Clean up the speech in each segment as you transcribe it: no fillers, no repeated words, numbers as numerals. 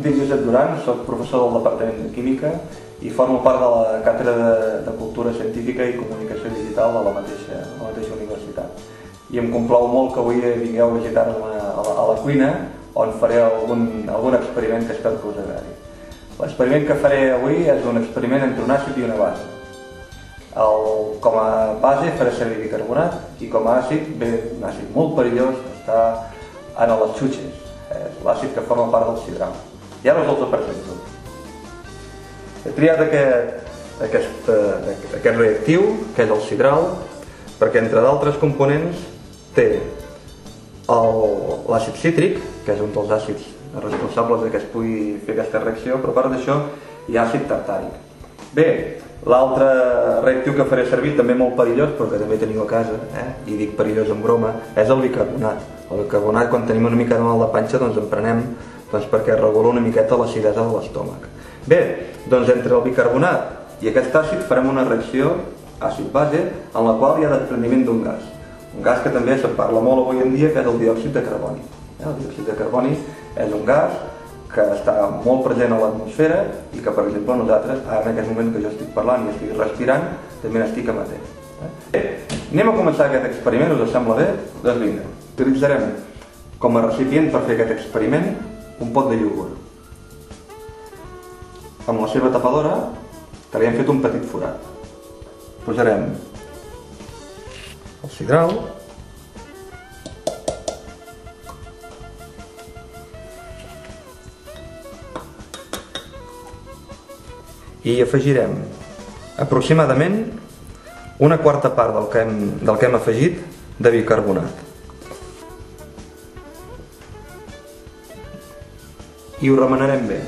dic Josep Duran, soc professor del Departament de Química i formo part de la Càtedra de Cultura Científica i Comunicació Digital de la mateixa universitat. I em complau molt que avui vingueu a visitar-me a la cuina, on faré algun experiment que espero que us agradi. L'experiment que faré avui és un experiment entre un àcid i una base. Com a base faré servir bicarbonat i com a àcid ve un àcid molt perillós que està en les xutxes, és l'àcid que forma part del sidral. I ara us el presento. He triat aquest reactiu, que és el sidral, perquè entre d'altres components té l'àcid cítric, que és un dels àcids responsables que es pugui fer aquesta reacció, però a part d'això hi ha àcid tartàric. Bé, l'altre reactiu que faré servir, també molt perillós, però que també teniu a casa, i dic perillós en broma, és el bicarbonat. El bicarbonat, quan tenim una mica de mal de panxa, doncs en prenem perquè regula una miqueta l'acidesa de l'estómac. Bé, doncs entre el bicarbonat i aquest àcid farem una reacció àcid-base en la qual hi ha despreniment d'un gas. Un gas que també se'n parla molt avui en dia, que és el diòxid de carboni. El diòxid de carboni és un gas que està molt present a l'atmosfera i que, per exemple, nosaltres, ara en aquest moment que jo estic parlant i estic respirant, també n'estic emetent. Bé, anem a començar aquest experiment, us sembla bé? Doncs vinga, utilitzarem com a recipient per fer aquest experiment un pot de iogurt. Amb la seva tapadora, que li hem fet un petit forat. Posarem el sidral, i hi afegirem aproximadament una quarta part del que hem afegit de bicarbonat. I ho remenarem bé.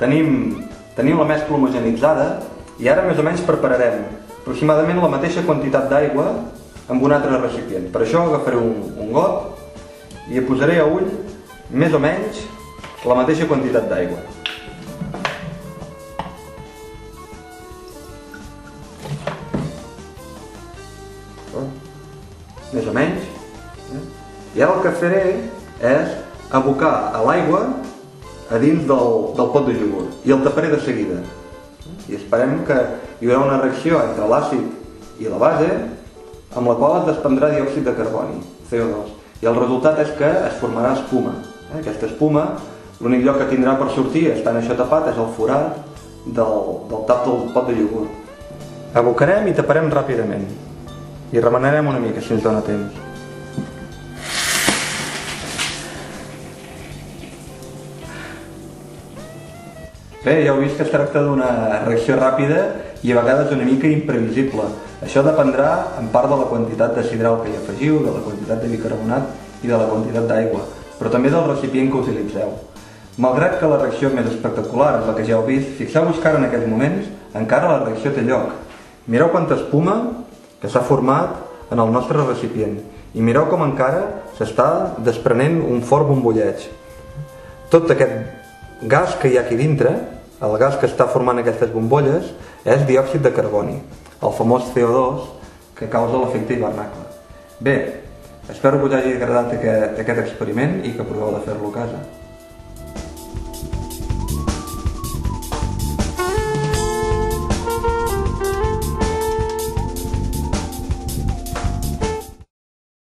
Tenim la mescla homogenitzada i ara més o menys prepararem aproximadament la mateixa quantitat d'aigua amb un altre recipient. Per això agafaré un got i hi posaré a ull més o menys la mateixa quantitat d'aigua. Més o menys. I ara el que faré és abocar l'aigua a dins del pot de iogurt i el taparé de seguida. I esperem que hi haurà una reacció entre l'àcid i la base amb la qual es desprendrà diòxid de carboni, CO2. I el resultat és que es formarà espuma. Aquesta espuma, l'únic lloc que tindrà per sortir, estant això tapat, és el forat del tap del pot de iogurt. Abocarem i taparem ràpidament. I remenarem una mica, si ens dona temps. Bé, ja heu vist que es tracta d'una reacció ràpida i a vegades una mica imprevisible. Això dependrà en part de la quantitat de sidral que hi afegiu, de la quantitat de bicarbonat i de la quantitat d'aigua, però també del recipient que utilitzeu. Malgrat que la reacció més espectacular és la que ja heu vist, fixeu-vos que ara en aquests moments encara la reacció té lloc. Mireu quanta espuma que s'ha format en el nostre recipient i mireu com encara s'està desprenent un fort bombolleig. Tot aquest gas que hi ha aquí dintre, el gas que està formant aquestes bombolles, és diòxid de carboni, el famós CO2 que causa l'efecte hivernacle. Bé, espero que us hagi agradat aquest experiment i que proveu de fer-lo a casa.